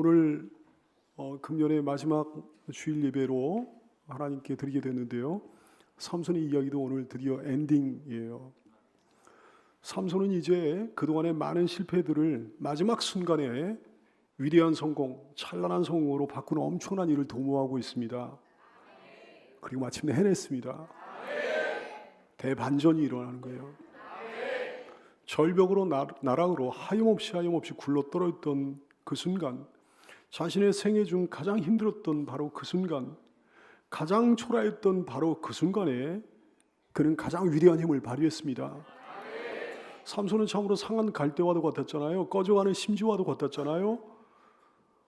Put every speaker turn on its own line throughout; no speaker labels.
오늘 금년의 마지막 주일 예배로 하나님께 드리게 됐는데요. 삼손의 이야기도 오늘 드디어 엔딩이에요. 삼손은 이제 그동안의 많은 실패들을 마지막 순간에 위대한 성공, 찬란한 성공으로 바꾸는 엄청난 일을 도모하고 있습니다. 그리고 마침내 해냈습니다. 대반전이 일어나는 거예요. 절벽으로 나락으로 하염없이 굴러떨어졌던 그 순간, 자신의 생애 중 가장 힘들었던 바로 그 순간, 가장 초라했던 바로 그 순간에 그는 가장 위대한 힘을 발휘했습니다. 삼손은 참으로 상한 갈대와도 같았잖아요. 꺼져가는 심지와도 같았잖아요.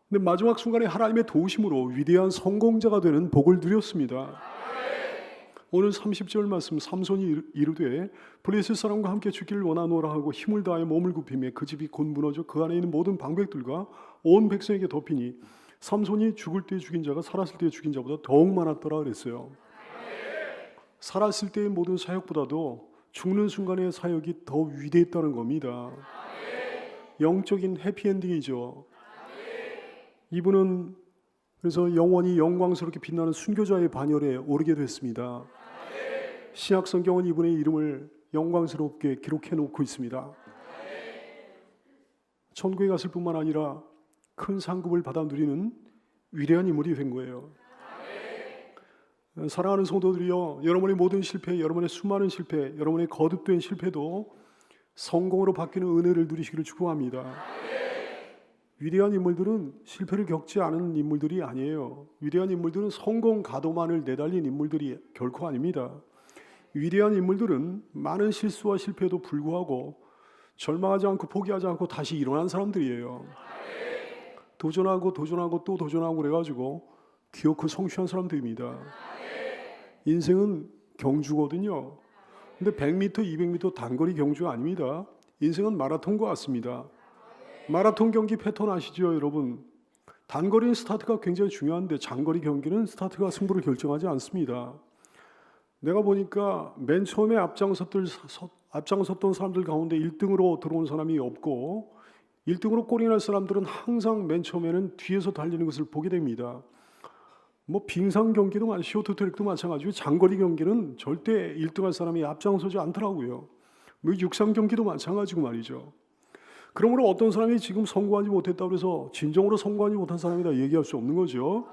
근데 마지막 순간에 하나님의 도우심으로 위대한 성공자가 되는 복을 누렸습니다. 오늘 30절 말씀, 삼손이 이르되 블레셋 사람과 함께 죽기를 원하노라 하고 힘을 다하여 몸을 굽히며 그 집이 곧 무너져 그 안에 있는 모든 방백들과 온 백성에게 덮이니 삼손이 죽을 때 죽인 자가 살았을 때 죽인 자보다 더욱 많았더라 그랬어요. 살았을 때의 모든 사역보다도 죽는 순간의 사역이 더 위대했다는 겁니다. 영적인 해피엔딩이죠. 이분은 그래서 영원히 영광스럽게 빛나는 순교자의 반열에 오르게 됐습니다. 신약 성경은 이분의 이름을 영광스럽게 기록해 놓고 있습니다. 천국에 갔을 뿐만 아니라 큰 상급을 받아 누리는 위대한 인물이 된 거예요. 사랑하는 성도들이여, 여러분의 모든 실패, 여러분의 수많은 실패, 여러분의 거듭된 실패도 성공으로 바뀌는 은혜를 누리시기를 축복합니다. 위대한 인물들은 실패를 겪지 않은 인물들이 아니에요. 위대한 인물들은 성공 가도만을 내달린 인물들이 결코 아닙니다. 위대한 인물들은 많은 실수와 실패에도 불구하고 절망하지 않고 포기하지 않고 다시 일어난 사람들이에요. 도전하고 또 도전하고 그래가지고 기어코 성취한 사람들입니다. 인생은 경주거든요. 근데 100m, 200m 단거리 경주가 아닙니다. 인생은 마라톤과 같습니다. 마라톤 경기 패턴 아시죠, 여러분? 단거리는 스타트가 굉장히 중요한데 장거리 경기는 스타트가 승부를 결정하지 않습니다. 내가 보니까 맨 처음에 앞장섰던 사람들 가운데 1등으로 들어온 사람이 없고 1등으로 꼴이 날 사람들은 항상 맨 처음에는 뒤에서 달리는 것을 보게 됩니다. 뭐 빙상 경기도 쇼트트랙도 마찬가지고 장거리 경기는 절대 1등할 사람이 앞장서지 않더라고요. 뭐 육상 경기도 마찬가지고 말이죠. 그러므로 어떤 사람이 지금 성공하지 못했다고 해서 진정으로 성공하지 못한 사람이다 얘기할 수 없는 거죠.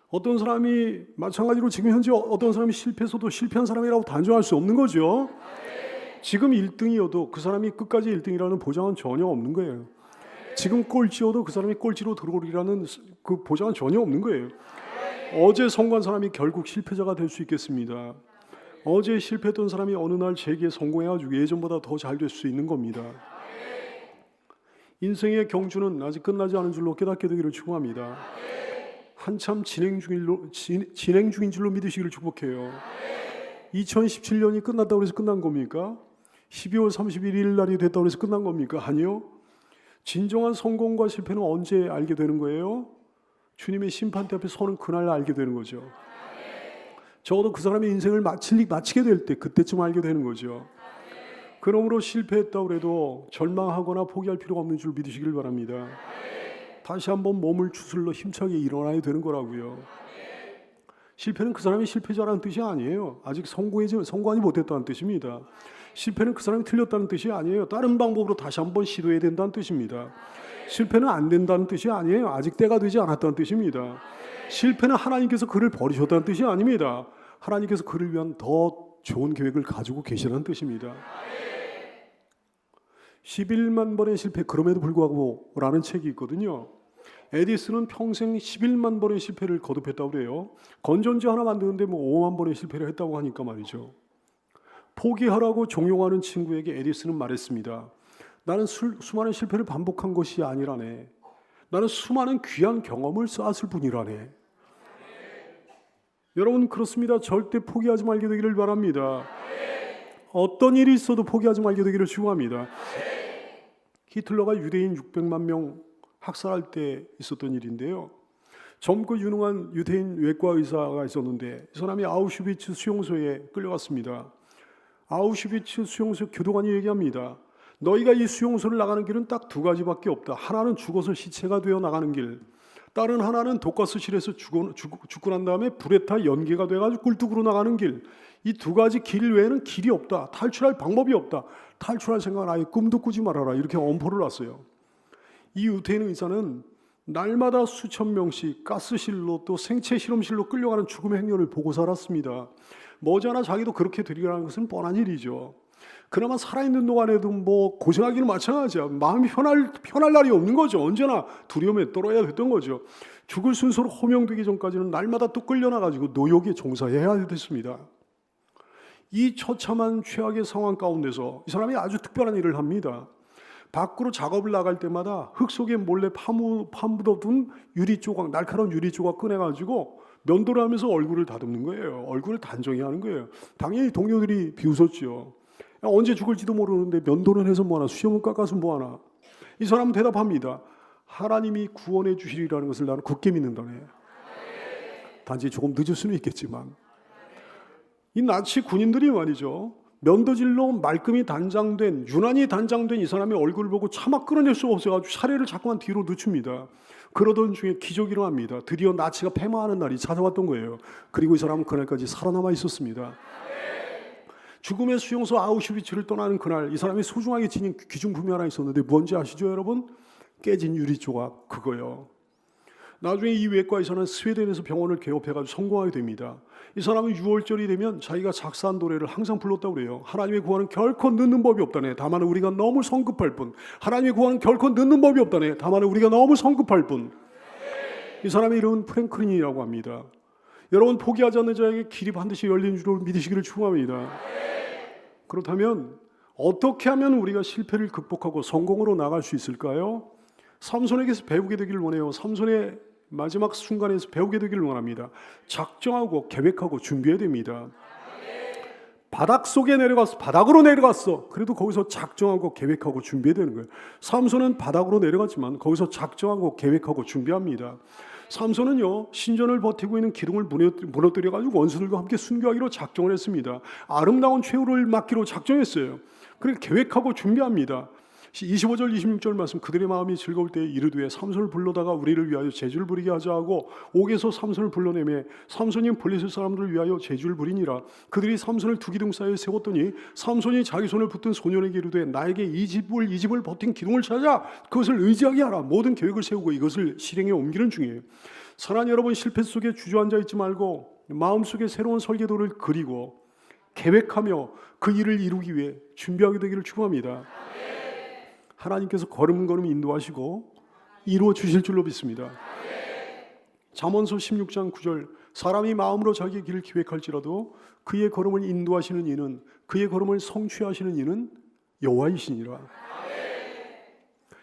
어떤 사람이 마찬가지로 지금 현재 어떤 사람이 실패해서도 실패한 사람이라고 단정할 수 없는 거죠. 지금 1등이어도 그 사람이 끝까지 1등이라는 보장은 전혀 없는 거예요. 지금 꼴찌여도 그 사람이 꼴찌로 들어오리라는 그 보장은 전혀 없는 거예요. 어제 성공한 사람이 결국 실패자가 될 수 있겠습니다. 어제 실패했던 사람이 어느 날 재기에 성공해가지고 예전보다 더 잘 될 수 있는 겁니다. 인생의 경주는 아직 끝나지 않은 줄로 깨닫게 되기를 축복합니다. 한참 진행 중인 줄로 믿으시기를 축복해요. 2017년이 끝났다고 해서 끝난 겁니까? 12월 31일 날이 됐다고 해서 끝난 겁니까? 아니요. 진정한 성공과 실패는 언제 알게 되는 거예요? 주님의 심판대 앞에 서는 그날 알게 되는 거죠. 적어도 그 사람의 인생을 마치게 될 때 그때쯤 알게 되는 거죠. 그러므로 실패했다고 해도 절망하거나 포기할 필요가 없는 줄 믿으시길 바랍니다. 다시 한번 몸을 추슬러 힘차게 일어나야 되는 거라고요. 실패는 그 사람이 실패자라는 뜻이 아니에요. 아직 성공하지 못했다는 뜻입니다. 실패는 그 사람이 틀렸다는 뜻이 아니에요. 다른 방법으로 다시 한번 시도해야 된다는 뜻입니다. 실패는 안 된다는 뜻이 아니에요. 아직 때가 되지 않았다는 뜻입니다. 실패는 하나님께서 그를 버리셨다는 뜻이 아닙니다. 하나님께서 그를 위한 더 좋은 계획을 가지고 계시다는 뜻입니다. 11만 번의 실패, 그럼에도 불구하고 라는 책이 있거든요. 에디슨은 평생 11만 번의 실패를 거듭했다고 그래요. 건전지 하나 만드는데 뭐 5만 번의 실패를 했다고 하니까 말이죠. 포기하라고 종용하는 친구에게 에디슨은 말했습니다. 나는 수많은 실패를 반복한 것이 아니라네. 나는 수많은 귀한 경험을 쌓았을 뿐이라네. 여러분 그렇습니다. 절대 포기하지 말게 되기를 바랍니다. 어떤 일이 있어도 포기하지 말게 되기를 축원합니다. 히틀러가 유대인 600만 명 학살할 때 있었던 일인데요. 젊고 유능한 유대인 외과 의사가 있었는데 이 사람이 아우슈비츠 수용소에 끌려갔습니다. 아우슈비츠 수용소 교도관이 얘기합니다. 너희가 이 수용소를 나가는 길은 딱 두 가지밖에 없다. 하나는 죽어서 시체가 되어 나가는 길, 다른 하나는 독가스실에서 죽고 난 다음에 불에 타 연기가 돼가지고 꿀뚝으로 나가는 길. 이 두 가지 길 외에는 길이 없다. 탈출할 방법이 없다. 탈출할 생각은 아예 꿈도 꾸지 말아라. 이렇게 엄포를 놨어요. 이 유태인 의사는 날마다 수천 명씩 가스실로 또 생체 실험실로 끌려가는 죽음의 행렬을 보고 살았습니다. 머지않아 자기도 그렇게 되리라는 것은 뻔한 일이죠. 그나마 살아있는 동안에도 뭐 고생하기는 마찬가지야. 마음이 편할 날이 없는 거죠. 언제나 두려움에 떨어야 됐던 거죠. 죽을 순서로 호명되기 전까지는 날마다 또 끌려나가지고 노역에 종사해야 됐습니다. 이 처참한 최악의 상황 가운데서 이 사람이 아주 특별한 일을 합니다. 밖으로 작업을 나갈 때마다 흙 속에 몰래 파묻어둔 유리 조각, 날카로운 유리 조각 꺼내가지고 면도를 하면서 얼굴을 다듬는 거예요. 얼굴을 단정히 하는 거예요. 당연히 동료들이 비웃었죠. 언제 죽을지도 모르는데 면도는 해서 뭐하나, 수염은 깎아서 뭐하나. 이 사람은 대답합니다. 하나님이 구원해 주시리라는 것을 나는 굳게 믿는다네. 단지 조금 늦을 수는 있겠지만. 이 나치 군인들이 말이죠. 면도질로 말끔히 단장된, 유난히 단장된 이 사람의 얼굴을 보고 차마 끌어낼 수가 없어가지고 차례를 자꾸만 뒤로 늦춥니다. 그러던 중에 기적이 일어납니다. 드디어 나치가 패망하는 날이 찾아왔던 거예요. 그리고 이 사람은 그날까지 살아남아 있었습니다. 죽음의 수용소 아우슈비츠를 떠나는 그날 이 사람이 소중하게 지닌 귀중품이 하나 있었는데 뭔지 아시죠 여러분? 깨진 유리 조각, 그거요. 나중에 이 외과 의사는 스웨덴에서 병원을 개업해가지고 성공하게 됩니다. 이 사람은 6월절이 되면 자기가 작사한 노래를 항상 불렀다고 그래요. 하나님의 구원은 결코 늦는 법이 없다네. 다만 우리가 너무 성급할 뿐. 하나님의 구원은 결코 늦는 법이 없다네. 다만 우리가 너무 성급할 뿐. 이 사람의 이름은 프랭클린이라고 합니다. 여러분, 포기하지 않는 자에게 길이 반드시 열린 줄로 믿으시기를 축원합니다. 그렇다면 어떻게 하면 우리가 실패를 극복하고 성공으로 나갈 수 있을까요? 삼손에게서 배우게 되기를 원해요. 삼손의 마지막 순간에서 배우게 되기를 원합니다. 작정하고 계획하고 준비해야 됩니다. 바닥 속에 내려갔어. 바닥으로 내려갔어. 그래도 거기서 작정하고 계획하고 준비해야 되는 거예요. 삼손은 바닥으로 내려갔지만 거기서 작정하고 계획하고 준비합니다. 삼손은요, 신전을 버티고 있는 기둥을 무너뜨려가지고 원수들과 함께 순교하기로 작정을 했습니다. 아름다운 최후를 맞기로 작정했어요. 그래서 계획하고 준비합니다. 25절 26절 말씀, 그들의 마음이 즐거울 때에 이르되 삼손을 불러다가 우리를 위하여 제주를 부리게 하자 하고 옥에서 삼손을 불러내매 삼손이 블레셋 사람들을 위하여 제주를 부리니라. 그들이 삼손을 두 기둥 사이에 세웠더니 삼손이 자기 손을 붙든 소년에게 이르되 나에게 이 집을 버틴 기둥을 찾아 그것을 의지하게 하라. 모든 계획을 세우고 이것을 실행에 옮기는 중이에요. 사랑하는 여러분, 실패 속에 주저앉아 있지 말고 마음속에 새로운 설계도를 그리고 계획하며 그 일을 이루기 위해 준비하게 되기를 축원합니다. 하나님께서 걸음걸음 인도하시고 이루어 주실 줄로 믿습니다. 잠언서 16장 9절, 사람이 마음으로 자기의 길을 기획할지라도 그의 걸음을 인도하시는 이는, 그의 걸음을 성취하시는 이는 여호와이시니라.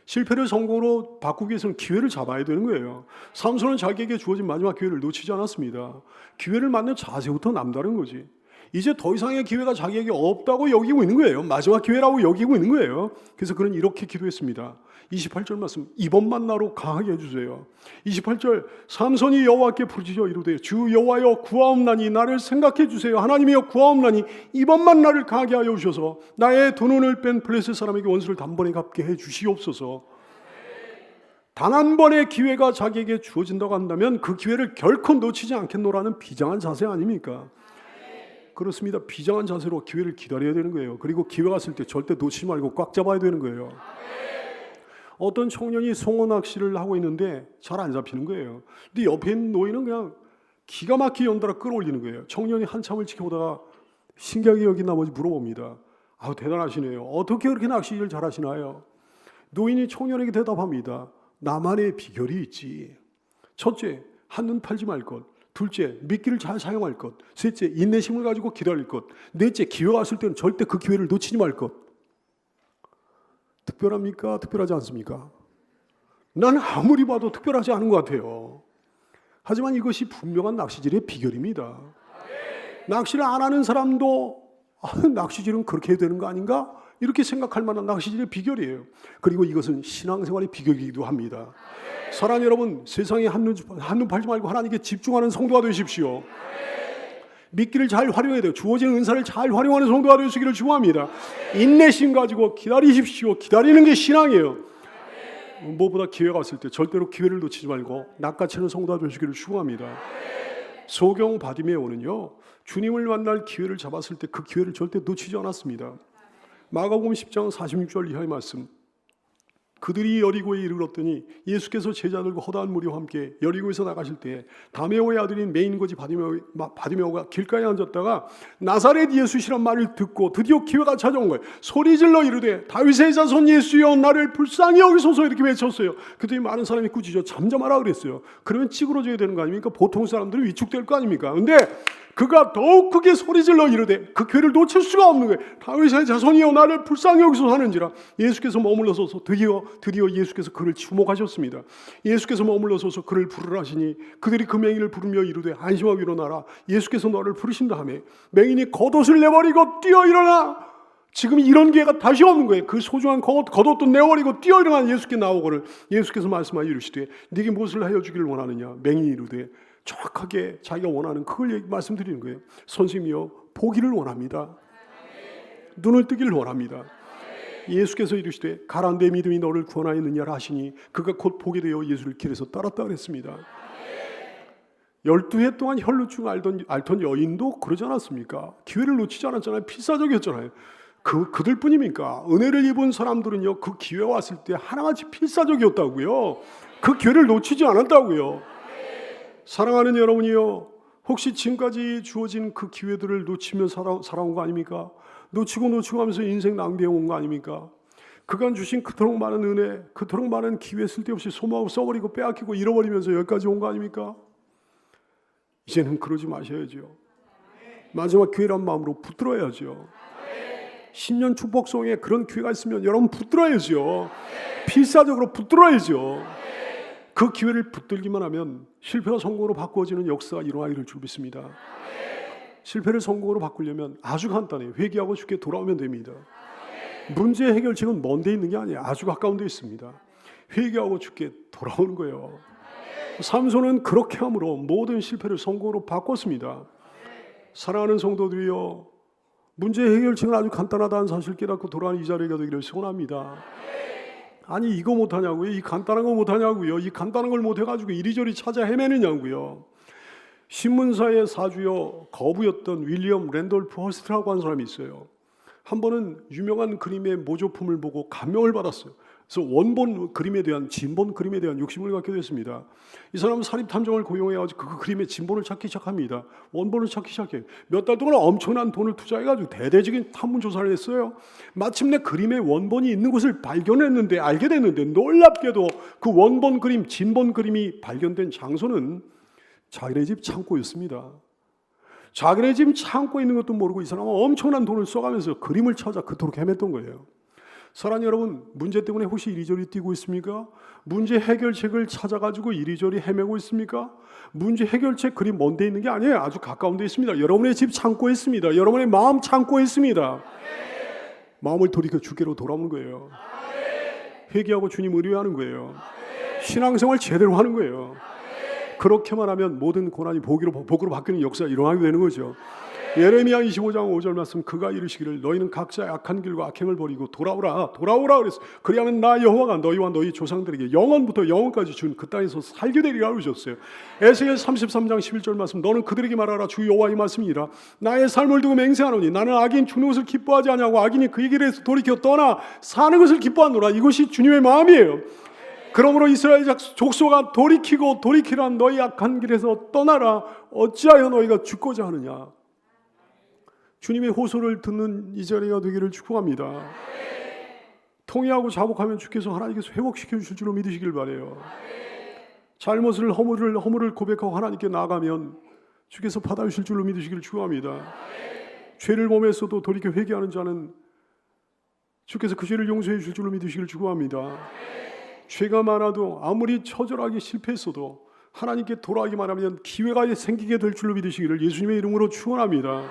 실패를 성공으로 바꾸기 위해서는 기회를 잡아야 되는 거예요. 삼손은 자기에게 주어진 마지막 기회를 놓치지 않았습니다. 기회를 맞는 자세부터 남다른 거지. 이제 더 이상의 기회가 자기에게 없다고 여기고 있는 거예요. 마지막 기회라고 여기고 있는 거예요. 그래서 그는 이렇게 기도했습니다. 28절 말씀, 이번만 나로 강하게 해주세요. 28절, 삼손이 여호와께 부르짖어 이르되 주 여호와여 구하옵나니 나를 생각해 주세요. 하나님이여 구하옵나니 이번만 나를 강하게 하여 주셔서 나의 두 눈을 뺀 블레셋 사람에게 원수를 단번에 갚게 해 주시옵소서. 단 한 번의 기회가 자기에게 주어진다고 한다면 그 기회를 결코 놓치지 않겠노라는 비장한 자세 아닙니까? 그렇습니다. 비장한 자세로 기회를 기다려야 되는 거예요. 그리고 기회가 왔을 때 절대 놓치지 말고 꽉 잡아야 되는 거예요. 어떤 청년이 송어 낚시를 하고 있는데 잘 안 잡히는 거예요. 근데 옆에 있는 노인은 그냥 기가 막히게 연달아 끌어올리는 거예요. 청년이 한참을 지켜보다가 신기하게 여긴 나머지 물어봅니다. 아우, 대단하시네요. 어떻게 그렇게 낚시를 잘하시나요? 노인이 청년에게 대답합니다. 나만의 비결이 있지. 첫째, 한눈 팔지 말 것. 둘째, 미끼를 잘 사용할 것. 셋째, 인내심을 가지고 기다릴 것. 넷째, 기회가 왔을 때는 절대 그 기회를 놓치지 말 것. 특별합니까? 특별하지 않습니까? 난 아무리 봐도 특별하지 않은 것 같아요. 하지만 이것이 분명한 낚시질의 비결입니다. 낚시를 안 하는 사람도 낚시질은 그렇게 해야 되는 거 아닌가? 이렇게 생각할 만한 낚시질의 비결이에요. 그리고 이것은 신앙생활의 비결이기도 합니다. 사랑하는 여러분, 세상에 한눈 팔지 말고 하나님께 집중하는 성도가 되십시오. 미끼를 잘 활용해야 돼요. 주어진 은사를 잘 활용하는 성도가 되시기를 축원합니다. 인내심 가지고 기다리십시오. 기다리는 게 신앙이에요. 무엇보다 기회가 왔을 때 절대로 기회를 놓치지 말고 낚아채는 성도가 되시기를 축원합니다. 소경 바디메오는요, 주님을 만날 기회를 잡았을 때 그 기회를 절대 놓치지 않았습니다. 마가복음 10장 46절 이하의 말씀. 그들이 여리고에 이르렀더니 예수께서 제자들과 허다한 무리와 함께 여리고에서 나가실 때 다메오의 아들인 메인거지 바디메오가 길가에 앉았다가 나사렛 예수시란 말을 듣고 드디어 기회가 찾아온 거예요. 소리질러 이르되 다윗의 자손 예수여 나를 불쌍히 여기소서 이렇게 외쳤어요. 그랬더니 많은 사람이 꾸짖어 잠잠하라 그랬어요. 그러면 찌그러져야 되는 거 아닙니까? 보통 사람들은 위축될 거 아닙니까? 근데 그가 더욱 크게 소리질러 이르되 그 기회를 놓칠 수가 없는 거예요. 다윗의 자손이여 나를 불쌍히 여기소서 하는지라. 예수께서 머물러서서 드디어 예수께서 그를 주목하셨습니다. 예수께서 머물러서서 그를 부르라 하시니 그들이 그 맹인을 부르며 이르되 안심하고 일어나라. 예수께서 너를 부르신다 하매 맹인이 겉옷을 내버리고 뛰어 일어나. 지금 이런 기회가 다시 없는 거예요. 그 소중한 겉옷도 내버리고 뛰어 일어난 예수께 나오거늘 예수께서 말씀하여 이르시되 네게 무엇을 하여 주기를 원하느냐. 맹인이 이르되 정확하게 자기가 원하는 그걸 말씀드리는 거예요. 선생님이여 보기를 원합니다. 눈을 뜨기를 원합니다. 예수께서 이르시되 가라 내 믿음이 너를 구원하였느냐라 하시니 그가 곧 보게 되어 예수를 길에서 따랐다 그랬습니다. 12해 동안 혈루증 앓던 여인도 그러지 않았습니까? 기회를 놓치지 않았잖아요. 필사적이었잖아요. 그들 뿐입니까? 은혜를 입은 사람들은요, 그 기회 왔을 때 하나같이 필사적이었다고요. 그 기회를 놓치지 않았다고요. 사랑하는 여러분이요, 혹시 지금까지 주어진 그 기회들을 놓치며 살아온 거 아닙니까? 놓치고 하면서 인생 낭비해온 거 아닙니까? 그간 주신 그토록 많은 은혜, 그토록 많은 기회 쓸데없이 소모하고 써버리고 빼앗기고 잃어버리면서 여기까지 온 거 아닙니까? 이제는 그러지 마셔야죠. 마지막 기회란 마음으로 붙들어야죠. 10년 축복송에 그런 기회가 있으면 여러분 붙들어야죠. 필사적으로 붙들어야죠. 그 기회를 붙들기만 하면 실패가 성공으로 바꾸어지는 역사가 일어나기를 줄 믿습니다. 실패를 성공으로 바꾸려면 아주 간단해요. 회개하고 쉽게 돌아오면 됩니다. 문제 해결책은 먼 데 있는 게 아니에요. 아주 가까운 데 있습니다. 회개하고 쉽게 돌아오는 거예요. 삼손은 그렇게 함으로 모든 실패를 성공으로 바꿨습니다. 사랑하는 성도들이여, 문제 해결책은 아주 간단하다는 사실 깨닫고 돌아오는 이 자리가 되기를 소원합니다. 아니 이거 못하냐고요? 이 간단한 거 못하냐고요? 이 간단한 걸 못해가지고 이리저리 찾아 헤매느냐고요? 신문사의 사주요 거부였던 윌리엄 랜돌프 허스트라고 하는 사람이 있어요. 한 번은 유명한 그림의 모조품을 보고 감명을 받았어요. 그래서 원본 그림에 대한, 진본 그림에 대한 욕심을 갖게 됐습니다. 이 사람은 사립탐정을 고용해가지고 그 그림의 진본을 찾기 시작합니다. 원본을 찾기 시작해요. 몇 달 동안 엄청난 돈을 투자해가지고 대대적인 탐문 조사를 했어요. 마침내 그림의 원본이 있는 곳을 발견했는데, 알게 됐는데, 놀랍게도 그 원본 그림, 진본 그림이 발견된 장소는 자기네 집 창고였습니다. 자기네 집 창고에 있는 것도 모르고 이 사람은 엄청난 돈을 써가면서 그림을 찾아 그토록 헤맸던 거예요. 사랑하는 여러분, 문제 때문에 혹시 이리저리 뛰고 있습니까? 문제 해결책을 찾아가지고 이리저리 헤매고 있습니까? 문제 해결책 그리 먼 데 있는 게 아니에요. 아주 가까운 데 있습니다. 여러분의 집 창고에 있습니다. 여러분의 마음 창고에 있습니다. 마음을 돌이켜 주께로 돌아오는 거예요. 회개하고 주님 의뢰하는 거예요. 신앙생활 제대로 하는 거예요. 그렇게만 하면 모든 고난이 복으로 바뀌는 역사가 일어나게 되는 거죠. 예레미야 25장 5절 말씀, 그가 이르시기를 너희는 각자 악한 길과 악행을 버리고 돌아오라 그랬어. 그리하면 나 여호와가 너희와 너희 조상들에게 영원부터 영원까지 준 그 땅에서 살게 되리라 그러셨어요. 에스겔 33장 11절 말씀, 너는 그들에게 말하라 주 여호와의 말씀이니라. 나의 삶을 두고 맹세하노니 나는 악인 죽는 것을 기뻐하지 아니하고 악인이 그의 길에서 돌이켜 떠나 사는 것을 기뻐하노라. 이것이 주님의 마음이에요. 그러므로 이스라엘 족속아 돌이키란 너희 악한 길에서 떠나라. 어찌하여 너희가 죽고자 하느냐. 주님의 호소를 듣는 이 자리가 되기를 축복합니다. 통회하고 자복하면 주께서 하나님께서 회복시켜 주실 줄로 믿으시길 바라요. 잘못을 허물을 고백하고 하나님께 나아가면 주께서 받아주실 줄로 믿으시기를 축복합니다. 죄를 범했어도 돌이켜 회개하는 자는 주께서 그 죄를 용서해 주실 줄로 믿으시기를 축복합니다. 죄가 많아도 아무리 처절하게 실패했어도 하나님께 돌아가기만 하면 기회가 생기게 될 줄로 믿으시기를 예수님의 이름으로 축원합니다.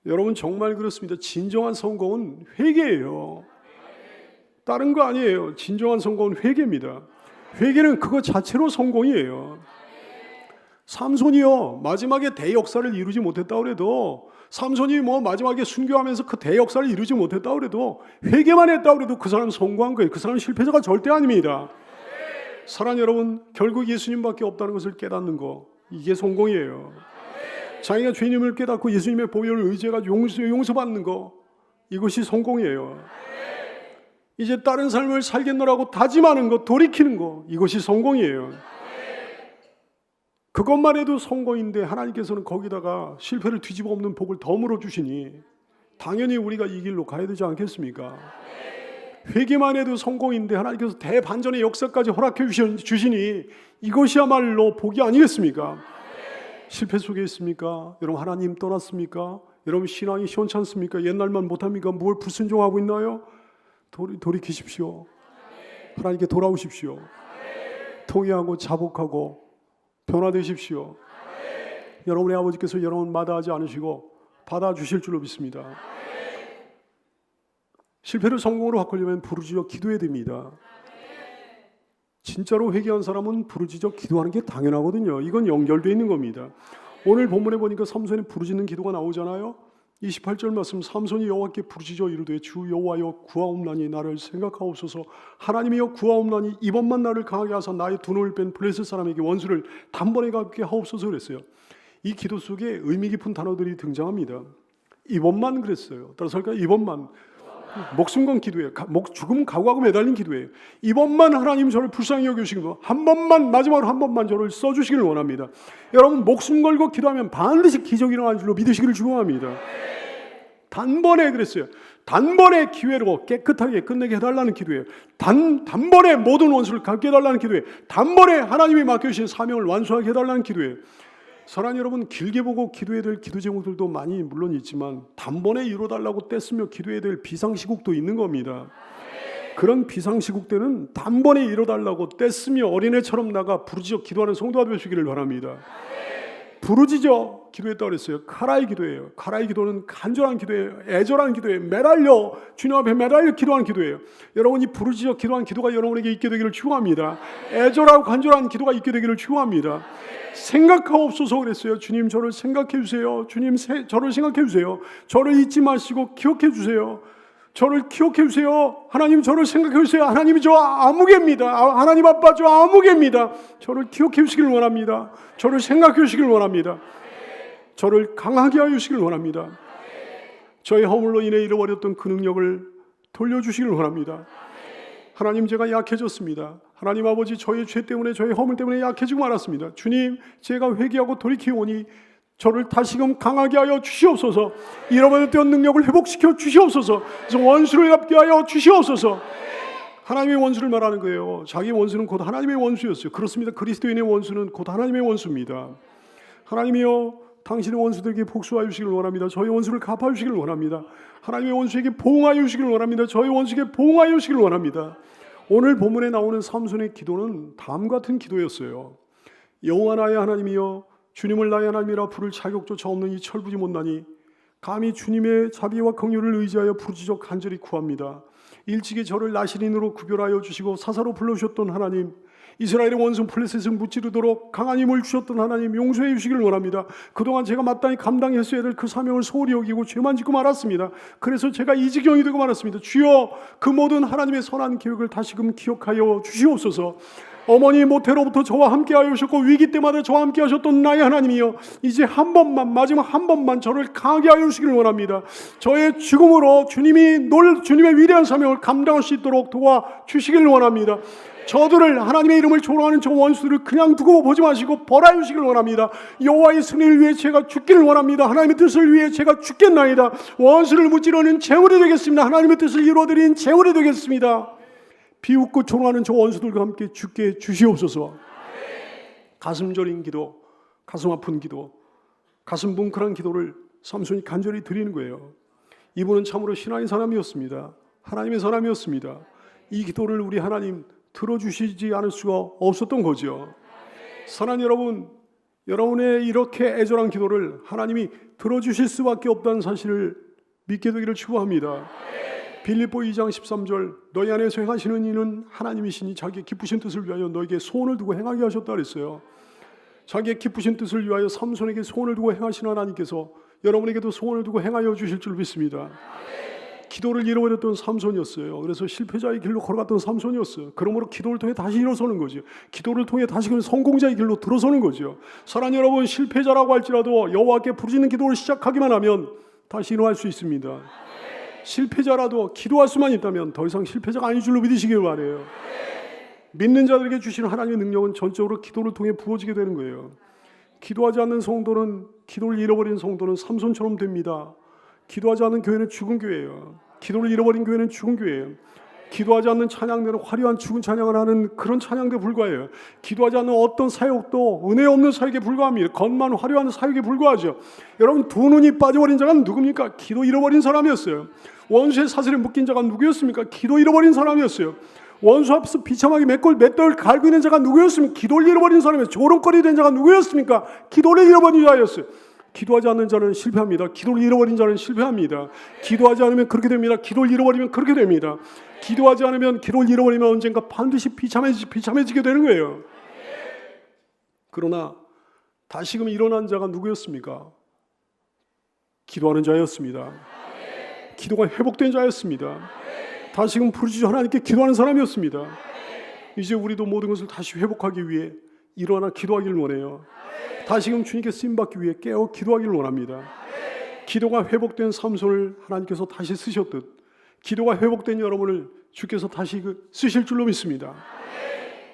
여러분 정말 그렇습니다. 진정한 성공은 회개예요. 다른 거 아니에요. 진정한 성공은 회개입니다. 회개는 그것 자체로 성공이에요. 삼손이요 마지막에 대역사를 이루지 못했다 그래도, 삼손이 마지막에 순교하면서 그 대역사를 이루지 못했다 그래도, 회개만 했다 그래도 그 사람 성공한 거예요. 그 사람 실패자가 절대 아닙니다. 사랑하는 여러분, 결국 예수님밖에 없다는 것을 깨닫는 거, 이게 성공이에요. 자기가 죄인임을 깨닫고 예수님의 보혈을 의지해가 용서받는 거, 이것이 성공이에요. 이제 다른 삶을 살겠노라고 다짐하는 거, 돌이키는 거, 이것이 성공이에요. 그것만 해도 성공인데 하나님께서는 거기다가 실패를 뒤집어 엎는 복을 더 물어주시니 당연히 우리가 이 길로 가야 되지 않겠습니까? 회개만 해도 성공인데 하나님께서 대반전의 역사까지 허락해 주시니 이것이야말로 복이 아니겠습니까? 실패 속에 있습니까? 여러분, 하나님 떠났습니까? 여러분, 신앙이 시원찮습니까? 옛날만 못합니까? 뭘 불순종하고 있나요? 돌이키십시오. 하나님께 돌아오십시오. 통회하고 자복하고 변화되십시오. 여러분의 아버지께서 여러분 마다하지 않으시고 받아주실 줄로 믿습니다. 실패를 성공으로 바꾸려면 부르짖어 기도해야 됩니다. 진짜로 회개한 사람은 부르짖어 기도하는 게 당연하거든요. 이건 연결되어 있는 겁니다. 오늘 본문에 보니까 삼손이 부르짖는 기도가 나오잖아요. 28절 말씀, 삼손이 여호와께 부르짖어 이르되 주 여호와여 구하옵나니 나를 생각하옵소서. 하나님이여 구하옵나니 이번만 나를 강하게 하사 나의 두 눈을 뺀 블레셋 사람에게 원수를 단번에 갚게 하옵소서 그랬어요. 이 기도 속에 의미 깊은 단어들이 등장합니다. 이번만 그랬어요. 따라서 이번만, 목숨 건 기도예요. 죽음 각오하고 매달린 기도예요. 이번만 하나님 저를 불쌍히 여겨주시고 한 번만, 마지막으로 한 번만 저를 써주시기를 원합니다. 여러분, 목숨 걸고 기도하면 반드시 기적이 일어날 줄로 믿으시기를 축원합니다. 단번에 그랬어요. 단번에 기회로 깨끗하게 끝내게 해달라는 기도예요. 단번에 모든 원수를 갚게 해달라는 기도예요. 단번에 하나님이 맡겨주신 사명을 완수하게 해달라는 기도예요. 사랑하는 여러분, 길게 보고 기도해야 될 기도 제목들도 많이 물론 있지만 단번에 이루어달라고 떼쓰며 기도해야 될 비상시국도 있는 겁니다. 그런 비상시국 때는 단번에 이루어달라고 떼쓰며 어린애처럼 나가 부르짖어 기도하는 성도가 되시기를 바랍니다. 부르짖어 기도했다고 그랬어요. 카라의 기도예요. 카라의 기도는 간절한 기도예요. 애절한 기도예요. 매달려 주님 앞에 매달려 기도하는 기도예요. 여러분이 부르짖어 기도한 기도가 여러분에게 있게 되기를 축원합니다. 애절하고 간절한 기도가 있게 되기를 축원합니다. 생각하옵소서 그랬어요. 주님 저를 생각해 주세요. 주님 저를 생각해 주세요. 저를 잊지 마시고 기억해 주세요. 저를 기억해 주세요. 하나님 저를 생각해 주세요. 하나님이 저 아무개입니다. 하나님 아빠 저 아무개입니다. 저를 기억해 주시길 원합니다. 저를 생각해 주시길 원합니다. 저를 강하게 하여 주시길 원합니다. 저의 허물로 인해 잃어버렸던 그 능력을 돌려주시길 원합니다. 하나님 제가 약해졌습니다. 하나님 아버지 저의 죄 때문에 저의 허물 때문에 약해지고 말았습니다. 주님 제가 회개하고 돌이키오니 저를 다시금 강하게 하여 주시옵소서. 잃어버렸던 능력을 회복시켜 주시옵소서. 원수를 갚게 하여 주시옵소서. 하나님의 원수를 말하는 거예요. 자기의 원수는 곧 하나님의 원수였어요. 그렇습니다. 그리스도인의 원수는 곧 하나님의 원수입니다. 하나님이여 당신의 원수들에게 복수하여 주시길 원합니다. 저희 원수를 갚아 주시길 원합니다. 하나님의 원수에게 보응하여 주시길 원합니다. 저희 원수에게 보응하여 주시길 원합니다. 오늘 본문에 나오는 삼손의 기도는 다음과 같은 기도였어요. 여호와 나의 하나님이여 주님을 나의 하나님이라 부를 자격조차 없는 이 철부지 못나니 감히 주님의 자비와 긍휼을 의지하여 부르짖어 간절히 구합니다. 일찍이 저를 나실인으로 구별하여 주시고 사사로 불러주셨던 하나님, 이스라엘의 원수 블레셋을 무찌르도록 강한 힘을 주셨던 하나님 용서해 주시기를 원합니다. 그동안 제가 마땅히 감당했어야 될 그 사명을 소홀히 여기고 죄만 짓고 말았습니다. 그래서 제가 이 지경이 되고 말았습니다. 주여 그 모든 하나님의 선한 계획을 다시금 기억하여 주시옵소서. 어머니 모태로부터 저와 함께 하셨고 위기 때마다 저와 함께 하셨던 나의 하나님이여 이제 한 번만 마지막 한 번만 저를 강하게 하여 주시기를 원합니다. 저의 죽음으로 주님의 위대한 사명을 감당할 수 있도록 도와주시기를 원합니다. 저들을 하나님의 이름을 조롱하는 저 원수들을 그냥 두고 보지 마시고 벌하여 주시기를 원합니다. 여호와의 승리를 위해 제가 죽기를 원합니다. 하나님의 뜻을 위해 제가 죽겠나이다. 원수를 무찌르는 제물이 되겠습니다. 하나님의 뜻을 이루어드린 제물이 되겠습니다. 비웃고 조롱하는 저 원수들과 함께 죽게 주시옵소서. 가슴 저린 기도, 가슴 아픈 기도, 가슴 뭉클한 기도를 삼손이 간절히 드리는 거예요. 이분은 참으로 신앙의 사람이었습니다. 하나님의 사람이었습니다. 이 기도를 우리 하나님 들어주시지 않을 수가 없었던 거죠. 사랑하는 여러분, 여러분의 이렇게 애절한 기도를 하나님이 들어주실 수밖에 없다는 사실을 믿게 되기를 축원합니다. 빌립보 2장 13절 너희 안에서 행하시는 이는 하나님이시니 자기의 기쁘신 뜻을 위하여 너에게 소원을 두고 행하게 하셨다 그랬어요. 자기의 기쁘신 뜻을 위하여 삼손에게 소원을 두고 행하신 하나님께서 여러분에게도 소원을 두고 행하여 주실 줄 믿습니다. 기도를 잃어버렸던 삼손이었어요. 그래서 실패자의 길로 걸어갔던 삼손이었어요. 그러므로 기도를 통해 다시 일어서는 거죠. 기도를 통해 다시 성공자의 길로 들어서는 거죠. 사랑하는 여러분, 실패자라고 할지라도 여호와께 부르짖는 기도를 시작하기만 하면 다시 일어날 수 있습니다. 실패자라도 기도할 수만 있다면 더 이상 실패자가 아닌 줄로 믿으시길 바라요. 믿는 자들에게 주시는 하나님의 능력은 전적으로 기도를 통해 부어지게 되는 거예요. 기도하지 않는 성도는, 기도를 잃어버린 성도는 삼손처럼 됩니다. 기도하지 않는 교회는 죽은 교회예요. 기도를 잃어버린 교회는 죽은 교회예요. 기도하지 않는 찬양대는 화려한 죽은 찬양을 하는 그런 찬양대에 불과해요. 기도하지 않는 어떤 사역도 은혜 없는 사역에 불과합니다. 겉만 화려한 사역에 불과하죠. 여러분, 두 눈이 빠져버린 자가 누굽니까? 기도 잃어버린 사람이었어요. 원수의 사슬에 묶인 자가 누구였습니까? 기도 잃어버린 사람이었어요. 원수 앞에서 비참하게 맷돌 갈고 있는 자가 누구였습니까? 기도를 잃어버린 사람이었어요. 조롱거리 된 자가 누구였습니까? 기도를 잃어버린 자였어요. 기도하지 않는 자는 실패합니다. 기도를 잃어버린 자는 실패합니다. 기도하지 않으면 그렇게 됩니다. 기도를 잃어버리면 그렇게 됩니다. 기도하지 않으면, 기도를 잃어버리면 언젠가 반드시 비참해지게 되는 거예요. 그러나 다시금 일어난 자가 누구였습니까? 기도하는 자였습니다. 기도가 회복된 자였습니다. 다시금 부르짖어 하나님께 기도하는 사람이었습니다. 이제 우리도 모든 것을 다시 회복하기 위해 일어나 기도하기를 원해요. 다시금 주님께 쓰임받기 위해 깨어 기도하기를 원합니다. 기도가 회복된 삼손을 하나님께서 다시 쓰셨듯 기도가 회복된 여러분을 주께서 다시 쓰실 줄로 믿습니다.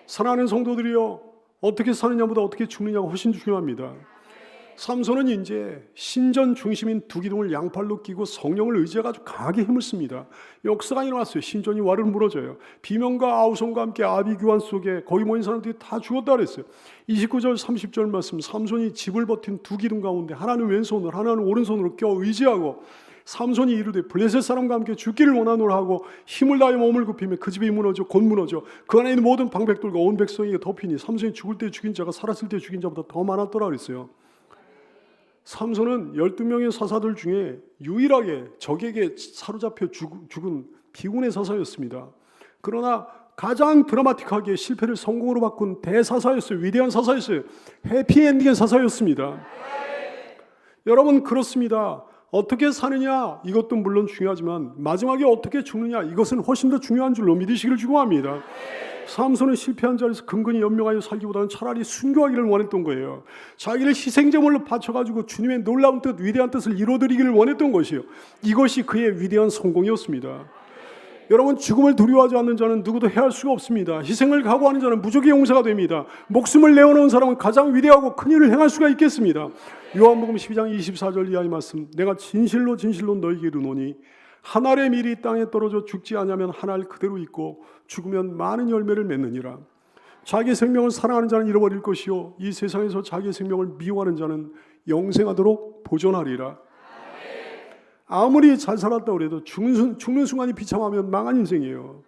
사랑하는 성도들이여, 어떻게 사느냐보다 어떻게 죽느냐가 훨씬 중요합니다. 삼손은 이제 신전 중심인 두 기둥을 양팔로 끼고 성령을 의지해가지고 강하게 힘을 씁니다. 역사가 일어났어요. 신전이 와르르 무너져요. 비명과 아우성과 함께 아비규환 속에 거기 모인 사람들이 다 죽었다 그랬어요. 29절 30절 말씀, 삼손이 집을 버틴 두 기둥 가운데 하나는 왼손으로 하나는 오른손으로 껴 의지하고 삼손이 이르되 블레셋 사람과 함께 죽기를 원하노라 하고 힘을 다하여 몸을 굽히며 그 집이 무너져 곧 무너져 그 안에 있는 모든 방백들과 온 백성에게 덮이니 삼손이 죽을 때 죽인 자가 살았을 때 죽인 자보다 더 많았더라 그랬어요. 삼손은 12명의 사사들 중에 유일하게 적에게 사로잡혀 죽은 비운의 사사였습니다. 그러나 가장 드라마틱하게 실패를 성공으로 바꾼 대사사였어요. 위대한 사사였어요. 해피엔딩의 사사였습니다. 여러분, 그렇습니다. 어떻게 사느냐, 이것도 물론 중요하지만 마지막에 어떻게 죽느냐, 이것은 훨씬 더 중요한 줄로 믿으시기를 축원합니다. 삼손은 실패한 자리에서 근근히 연명하여 살기보다는 차라리 순교하기를 원했던 거예요. 자기를 희생제물로 바쳐가지고 주님의 놀라운 뜻, 위대한 뜻을 이루어드리기를 원했던 것이에요. 이것이 그의 위대한 성공이었습니다. 여러분, 죽음을 두려워하지 않는 자는 누구도 해할 수가 없습니다. 희생을 각오하는 자는 무적의 용사가 됩니다. 목숨을 내어놓은 사람은 가장 위대하고 큰 일을 행할 수가 있겠습니다. 요한복음 12장 24절 이하의 말씀, 내가 진실로 진실로 너희에게 이르노니 한 알의 밀이 땅에 떨어져 죽지 않으면 한 알 그대로 있고 죽으면 많은 열매를 맺느니라. 자기 생명을 사랑하는 자는 잃어버릴 것이요 이 세상에서 자기 생명을 미워하는 자는 영생하도록 보존하리라. 아무리 잘 살았다고 해도 죽는 순간이 비참하면 망한 인생이에요.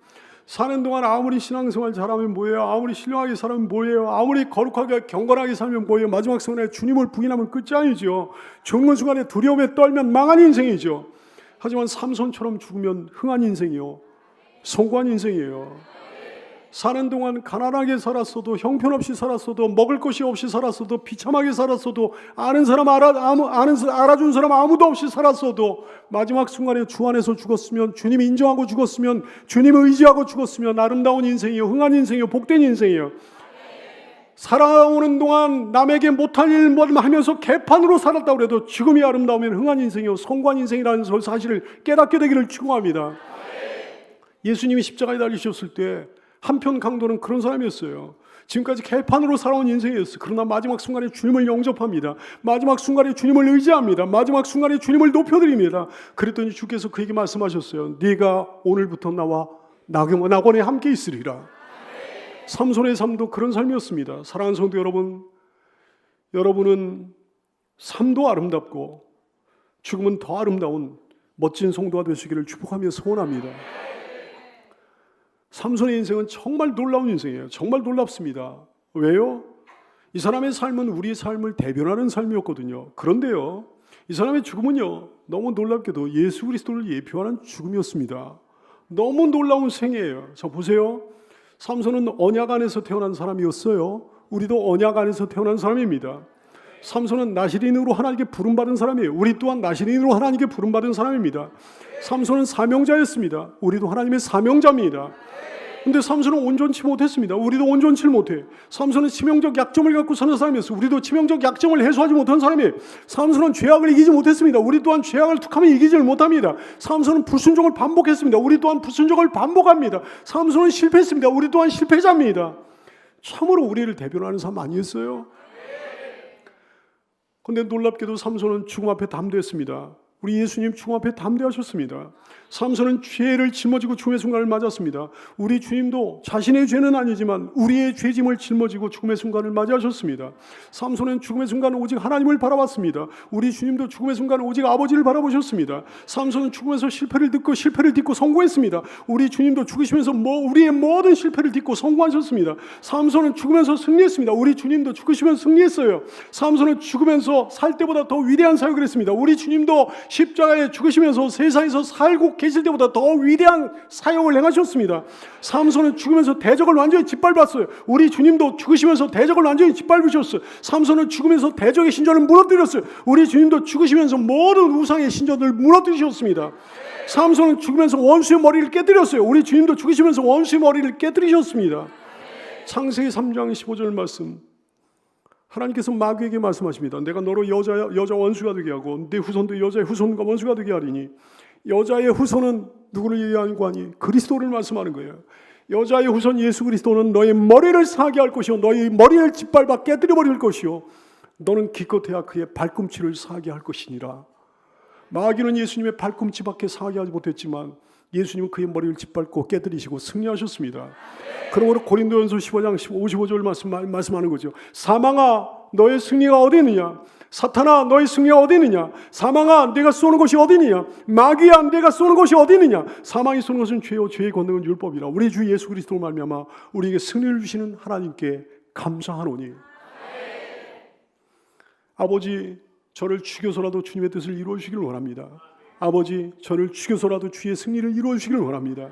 사는 동안 아무리 신앙생활 잘하면 뭐예요? 아무리 신령하게 살면 뭐예요? 아무리 거룩하게 경건하게 살면 뭐예요? 마지막 순간에 주님을 부인하면 끝장이죠. 죽는 순간에 두려움에 떨면 망한 인생이죠. 하지만 삼손처럼 죽으면 흥한 인생이요, 성공한 인생이에요. 사는 동안 가난하게 살았어도, 형편없이 살았어도, 먹을 것이 없이 살았어도, 비참하게 살았어도, 아는 사람 알아준 사람 아무도 없이 살았어도, 마지막 순간에 주 안에서 죽었으면, 주님 인정하고 죽었으면, 주님을 의지하고 죽었으면 아름다운 인생이요, 흥한 인생이요, 복된 인생이요. 살아오는 동안 남에게 못할 일만 하면서 개판으로 살았다고 해도 죽음이 아름다우면 흥한 인생이요, 성공한 인생이라는 사실을 깨닫게 되기를 축원합니다. 예수님이 십자가에 달리셨을 때 한편 강도는 그런 사람이었어요. 지금까지 개판으로 살아온 인생이었어요. 그러나 마지막 순간에 주님을 영접합니다. 마지막 순간에 주님을 의지합니다. 마지막 순간에 주님을 높여드립니다. 그랬더니 주께서 그에게 말씀하셨어요. 네가 오늘부터 나와 낙원에 함께 있으리라. 삼손의 삶도 그런 삶이었습니다. 사랑하는 성도 여러분, 여러분은 삶도 아름답고 죽음은 더 아름다운 멋진 성도가 되시기를 축복하며 소원합니다. 삼손의 인생은 정말 놀라운 인생이에요. 정말 놀랍습니다. 왜요? 이 사람의 삶은 우리의 삶을 대변하는 삶이었거든요. 그런데요, 이 사람의 죽음은요, 너무 놀랍게도 예수 그리스도를 예표하는 죽음이었습니다. 너무 놀라운 생애예요. 저 보세요. 삼손은 언약 안에서 태어난 사람이었어요. 우리도 언약 안에서 태어난 사람입니다. 삼손은 나시린으로 하나님께 부름받은 사람이에요. 우리 또한 나시린으로 하나님께 부름받은 사람입니다. 삼손은 사명자였습니다. 우리도 하나님의 사명자입니다. 근데 삼손은 온전치 못했습니다. 우리도 온전치 못해. 삼손은 치명적 약점을 갖고 사는 사람이었어요. 우리도 치명적 약점을 해소하지 못한 사람이에요. 삼손은 죄악을 이기지 못했습니다. 우리 또한 죄악을 툭하면 이기지를 못합니다. 삼손은 불순종을 반복했습니다. 우리 또한 불순종을 반복합니다. 삼손은 실패했습니다. 우리 또한 실패자입니다. 참으로 우리를 대변하는 사람 아니었어요? 그런데 놀랍게도 삼손은 죽음 앞에 담대했습니다. 우리 예수님 죽음 앞에 담대하셨습니다. 삼손은 죄를 짊어지고 죽음의 순간을 맞았습니다. 우리 주님도 자신의 죄는 아니지만 우리의 죄짐을 짊어지고 죽음의 순간을 맞이하셨습니다. 삼손은 죽음의 순간은 오직 하나님을 바라봤습니다. 우리 주님도 죽음의 순간은 오직 아버지를 바라보셨습니다. 삼손은 죽으면서 실패를 딛고 성공했습니다. 우리 주님도 죽으시면서 우리의 모든 실패를 딛고 성공하셨습니다. 삼손은 죽으면서 승리했습니다. 우리 주님도 죽으시면서 승리했어요. 삼손은 죽으면서 살 때보다 더 위대한 사역을 했습니다. 우리 주님도 십자가에 죽으시면서 세상에서 살고 계실 때보다 더 위대한 사역을 행하셨습니다. 삼손은 죽으면서 대적을 완전히 짓밟았어요. 우리 주님도 죽으시면서 대적을 완전히 짓밟으셨어요. 삼손은 죽으면서 대적의 신전을 무너뜨렸어요. 우리 주님도 죽으시면서 모든 우상의 신전을 무너뜨리셨습니다. 삼손은 죽으면서 원수의 머리를 깨뜨렸어요. 우리 주님도 죽으시면서 원수의 머리를 깨뜨리셨습니다. 창세기 3장 15절 말씀, 하나님께서 마귀에게 말씀하십니다. 내가 너로 여자 원수가 되게 하고 내 후손도 여자의 후손과 원수가 되게 하리니, 여자의 후손은 누구를 얘기하는 하니? 그리스도를 말씀하는 거예요. 여자의 후손 예수 그리스도는 너의 머리를 상하게 할 것이요 너의 머리를 짓밟아 깨뜨려 버릴 것이요 너는 기껏해야 그의 발꿈치를 상하게 할 것이니라. 마귀는 예수님의 발꿈치밖에 상하게 하지 못했지만 예수님은 그의 머리를 짓밟고 깨뜨리시고 승리하셨습니다. 그러므로 고린도전서 15장 55절 말씀하는 거죠. 사망아 너의 승리가 어디 있느냐? 사탄아 너의 승리가 어디 있느냐? 사망아 내가 쏘는 것이 어디 있느냐? 마귀야 내가 쏘는 것이 어디 있느냐? 사망이 쏘는 것은 죄요 죄의 권능은 율법이라. 우리 주 예수 그리스도로 말미암아 우리에게 승리를 주시는 하나님께 감사하노니. 아버지 저를 죽여서라도 주님의 뜻을 이루어 주시기를 원합니다. 아버지 저를 죽여서라도 주의 승리를 이루어 주시기를 원합니다.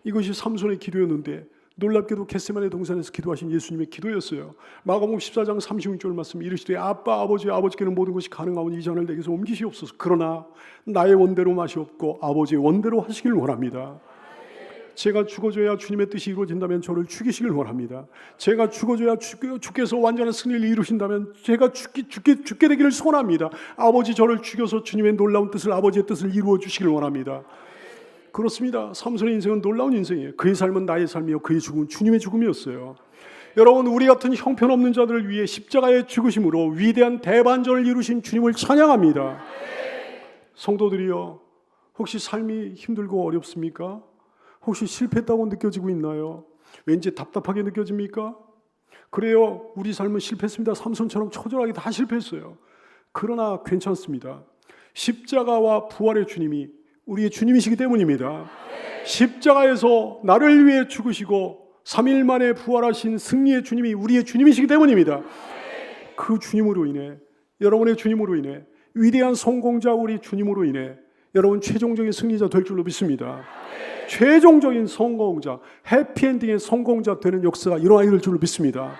이것이 삼손의 기도였는데 놀랍게도 겟세마네 동산에서 기도하신 예수님의 기도였어요. 마가복음 14장 36절 말씀, 이르시되 아빠 아버지께는 모든 것이 가능하오니 이 잔을 내게서 옮기시옵소서. 그러나 나의 원대로 마시옵고 아버지의 원대로 하시기를 원합니다. 제가 죽어줘야 주님의 뜻이 이루어진다면 저를 죽이시길 원합니다. 제가 죽어줘야 주께서 완전한 승리를 이루신다면 제가 죽게 되기를 소원합니다. 아버지 저를 죽여서 주님의 놀라운 뜻을, 아버지의 뜻을 이루어 주시길 원합니다. 그렇습니다. 삼손의 인생은 놀라운 인생이에요. 그의 삶은 나의 삶이요 그의 죽음은 주님의 죽음이었어요. 여러분, 우리 같은 형편없는 자들을 위해 십자가의 죽으심으로 위대한 대반전을 이루신 주님을 찬양합니다. 성도들이여, 혹시 삶이 힘들고 어렵습니까? 혹시 실패했다고 느껴지고 있나요? 왠지 답답하게 느껴집니까? 그래요, 우리 삶은 실패했습니다. 삼손처럼 처절하게 다 실패했어요. 그러나 괜찮습니다. 십자가와 부활의 주님이 우리의 주님이시기 때문입니다. 십자가에서 나를 위해 죽으시고 3일 만에 부활하신 승리의 주님이 우리의 주님이시기 때문입니다. 그 주님으로 인해, 여러분의 주님으로 인해, 위대한 성공자 우리 주님으로 인해 여러분 최종적인 승리자 될 줄로 믿습니다. 최종적인 성공자, 해피엔딩의 성공자 되는 역사가 일어나게 될 줄로 믿습니다.